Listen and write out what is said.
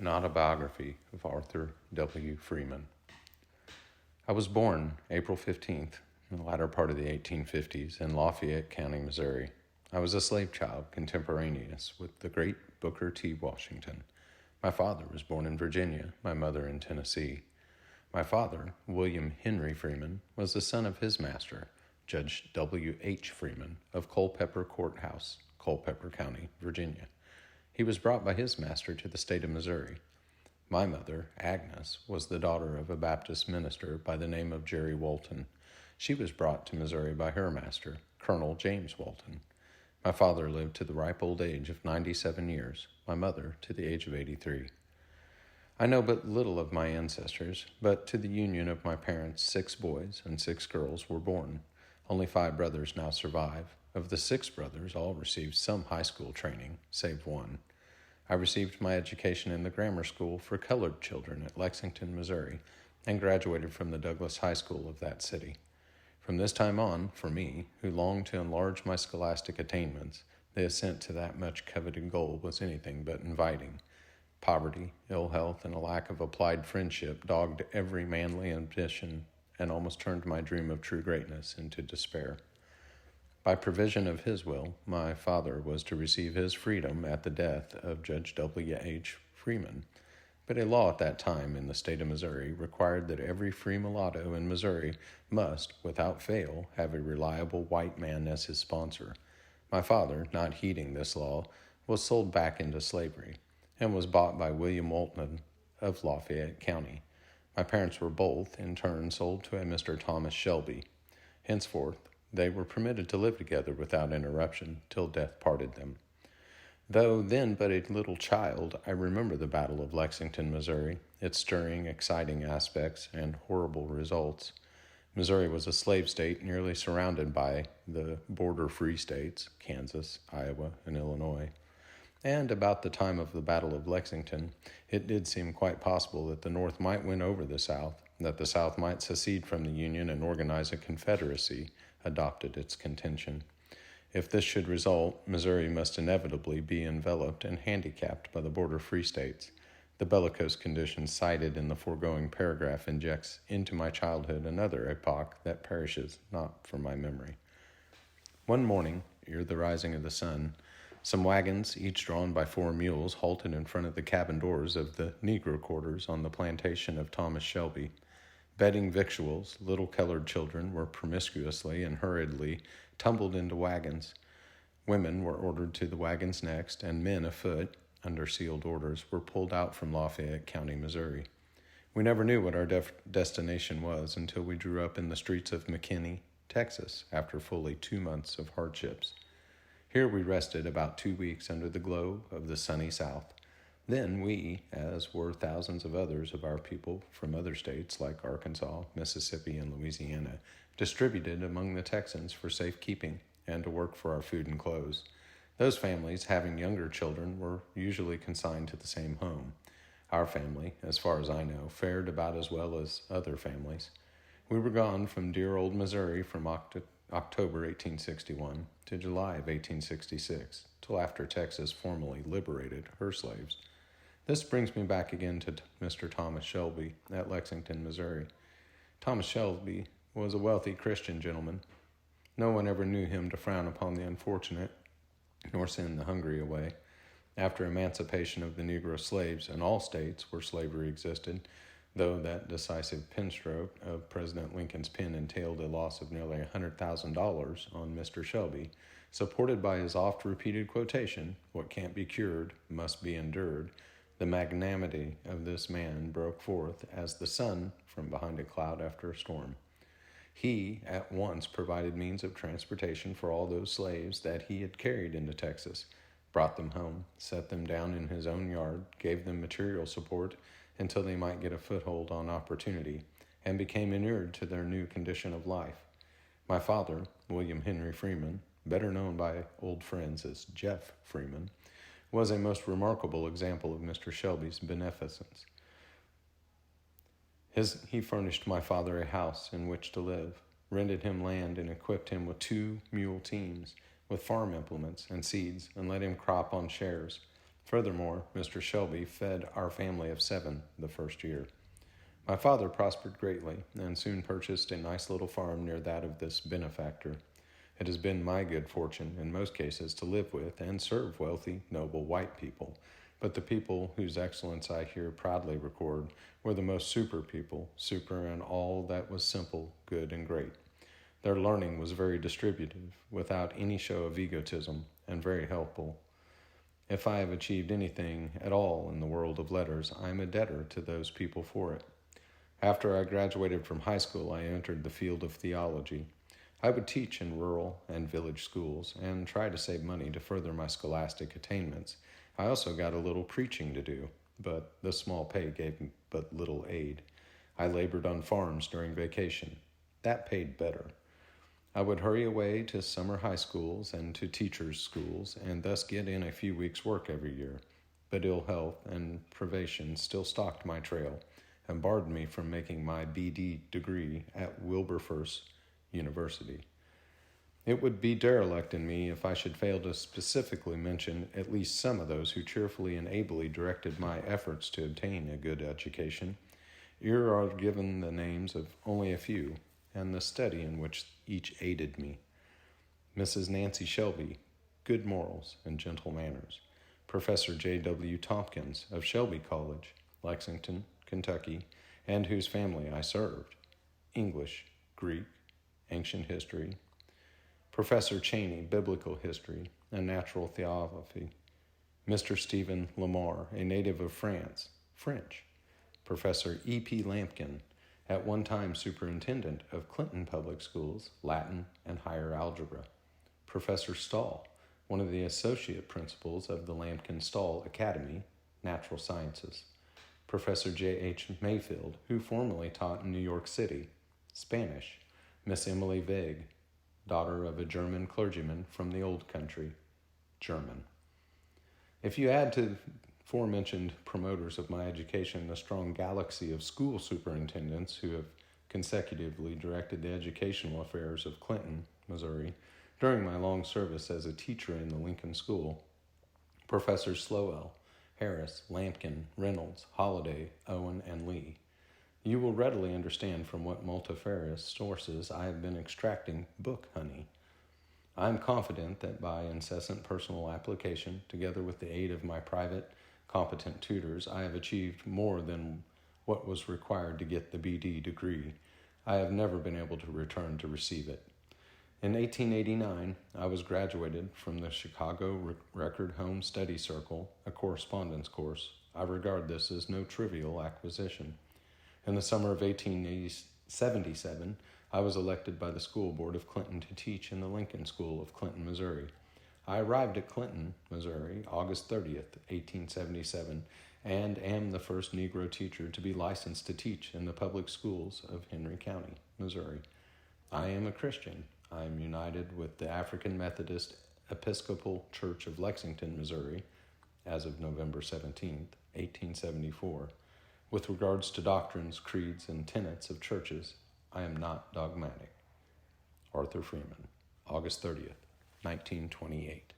An autobiography of Aurthur W. Freeman. I was born April 15th, in the latter part of the 1850s, in Lafayette County, Missouri. I was a slave child contemporaneous with the great Booker T. Washington. My father was born in Virginia, my mother in Tennessee. My father, William Henry Freeman, was the son of his master, Judge W. H. Freeman of Culpeper Courthouse, Culpeper County, Virginia. He was brought by his master to the state of Missouri. My mother, Agnes, was the daughter of a Baptist minister by the name of Jerry Walton. She was brought to Missouri by her master, Colonel James Walton. My father lived to the ripe old age of 97 years, my mother to the age of 83. I know but little of my ancestors, but to the union of my parents 6 boys and 6 girls were born. Only 5 brothers now survive. Of the 6 brothers, all received some high school training, save one. I received my education in the grammar school for colored children at Lexington, Missouri, and graduated from the Douglas High School of that city. From this time on, for me, who longed to enlarge my scholastic attainments, the ascent to that much coveted goal was anything but inviting. Poverty, ill health, and a lack of applied friendship dogged every manly ambition and almost turned my dream of true greatness into despair. By provision of his will, my father was to receive his freedom at the death of Judge W. H. Freeman, but a law at that time in the state of Missouri required that every free mulatto in Missouri must, without fail, have a reliable white man as his sponsor. My father, not heeding this law, was sold back into slavery and was bought by William Walton of Lafayette County. My parents were both, in turn, sold to a Mr. Thomas Shelby. Henceforth, they were permitted to live together without interruption till death parted them. Though then but a little child, I remember the Battle of Lexington, Missouri, its stirring, exciting aspects, and horrible results. Missouri was a slave state nearly surrounded by the border free states, Kansas, Iowa, and Illinois. And about the time of the Battle of Lexington, it did seem quite possible that the North might win over the South, that the South might secede from the Union and organize a confederacy, adopted its contention. If this should result, Missouri must inevitably be enveloped and handicapped by the border free states. The bellicose condition cited in the foregoing paragraph injects into my childhood another epoch that perishes not from my memory. One morning, ere the rising of the sun, some wagons, each drawn by 4 mules, halted in front of the cabin doors of the Negro quarters on the plantation of Thomas Shelby. Bedding victuals, little colored children were promiscuously and hurriedly tumbled into wagons. Women were ordered to the wagons next, and men afoot, under sealed orders, were pulled out from Lafayette County, Missouri. We never knew what our destination was until we drew up in the streets of McKinney, Texas, after fully 2 months of hardships. Here we rested about 2 weeks under the glow of the sunny South. Then we, as were thousands of others of our people from other states like Arkansas, Mississippi, and Louisiana, distributed among the Texans for safekeeping and to work for our food and clothes. Those families, having younger children, were usually consigned to the same home. Our family, as far as I know, fared about as well as other families. We were gone from dear old Missouri from October 1861 to July of 1866, till after Texas formally liberated her slaves. This brings me back again to Mr. Thomas Shelby at Lexington, Missouri. Thomas Shelby was a wealthy Christian gentleman. No one ever knew him to frown upon the unfortunate, nor send the hungry away. After emancipation of the Negro slaves in all states where slavery existed, though that decisive penstroke of President Lincoln's pen entailed a loss of nearly $100,000 on Mr. Shelby, supported by his oft-repeated quotation, "What can't be cured must be endured," the magnanimity of this man broke forth as the sun from behind a cloud after a storm. He at once provided means of transportation for all those slaves that he had carried into Texas, brought them home, set them down in his own yard, gave them material support until they might get a foothold on opportunity, and became inured to their new condition of life. My father, William Henry Freeman, better known by old friends as Jeff Freeman, was a most remarkable example of Mr. Shelby's beneficence. He furnished my father a house in which to live, rented him land, and equipped him with 2 mule teams, with farm implements and seeds, and let him crop on shares. Furthermore, Mr. Shelby fed our family of 7 the first year. My father prospered greatly and soon purchased a nice little farm near that of this benefactor. It has been my good fortune, in most cases, to live with and serve wealthy, noble white people, but the people whose excellence I here proudly record were the most super people, super in all that was simple, good, and great. Their learning was very distributive, without any show of egotism, and very helpful. If I have achieved anything at all in the world of letters, I am a debtor to those people for it. After I graduated from high school, I entered the field of theology. I would teach in rural and village schools and try to save money to further my scholastic attainments. I also got a little preaching to do, but the small pay gave me but little aid. I labored on farms during vacation. That paid better. I would hurry away to summer high schools and to teachers' schools and thus get in a few weeks' work every year. But ill health and privation still stalked my trail and barred me from making my B.D. degree at Wilberforce University. It would be derelict in me if I should fail to specifically mention at least some of those who cheerfully and ably directed my efforts to obtain a good education. Here are given the names of only a few, and the study in which each aided me. Mrs. Nancy Shelby, good morals and gentle manners. Professor J.W. Tompkins of Shelby College, Lexington, Kentucky, and whose family I served. English, Greek, ancient history. Professor Cheney, biblical history and natural theology. Mr. Stephen Lamar, a native of France, French. Professor E.P. Lampkin, at one time superintendent of Clinton Public Schools, Latin and higher algebra. Professor Stahl, one of the associate principals of the Lampkin-Stahl Academy, Natural Sciences. Professor J.H. Mayfield, who formerly taught in New York City, Spanish. Miss Emily Vague, daughter of a German clergyman from the old country, German. If you add to aforementioned promoters of my education the strong galaxy of school superintendents who have consecutively directed the educational affairs of Clinton, Missouri, during my long service as a teacher in the Lincoln School, Professors Slowell, Harris, Lampkin, Reynolds, Holliday, Owen, and Lee, you will readily understand from what multifarious sources I have been extracting book honey. I am confident that by incessant personal application, together with the aid of my private, competent tutors, I have achieved more than what was required to get the B.D. degree. I have never been able to return to receive it. In 1889, I was graduated from the Chicago Record Home Study Circle, a correspondence course. I regard this as no trivial acquisition. In the summer of 1877, I was elected by the school board of Clinton to teach in the Lincoln School of Clinton, Missouri. I arrived at Clinton, Missouri, August 30th, 1877, and am the first Negro teacher to be licensed to teach in the public schools of Henry County, Missouri. I am a Christian. I am united with the African Methodist Episcopal Church of Lexington, Missouri, as of November 17th, 1874. With regards to doctrines, creeds, and tenets of churches, I am not dogmatic. Aurthur Freeman, August 30th, 1928.